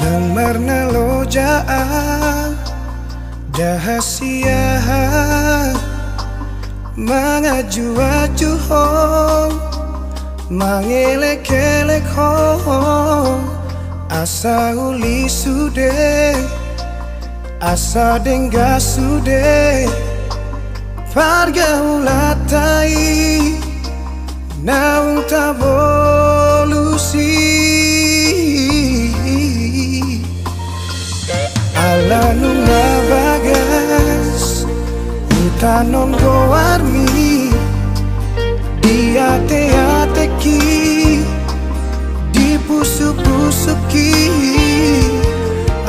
Marna lojaan dahasia mangaju-aju hong mangelek-elek hong asa uli sude asa dengga sude pargaulatai naung tabolusi ala nunga bagas utanon goarmi diate-ateki dipusu-pusuki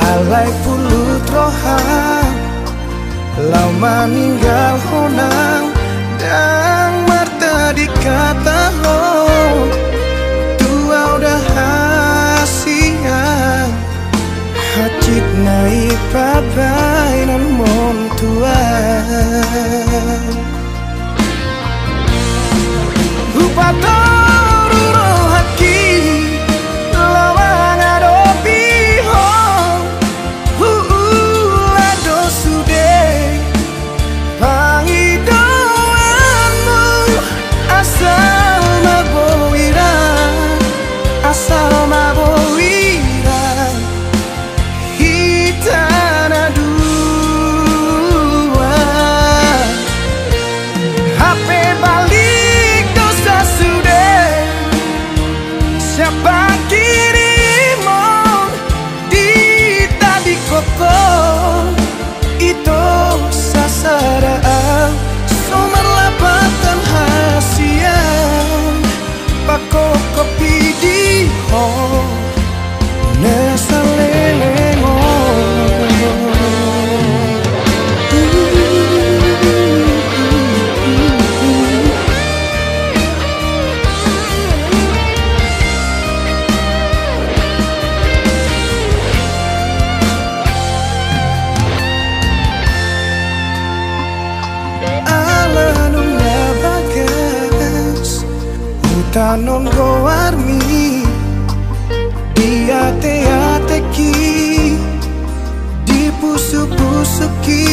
alai pulut rohang lau maninggal honang dan marta dikata ho tua udah hasian hacit naik papai nan mon tuan Upatoru rohaki lawang adopi hong lado sude pangidoanmu asal mabowira asal mabowira hitana dua HP balik dosa sudah siapa kirimon di tadi koko itu sasaraan sumber lapatan hasian pako kopi di hong nesalengo tanon goarmi diate-ateki dipusu-pusuki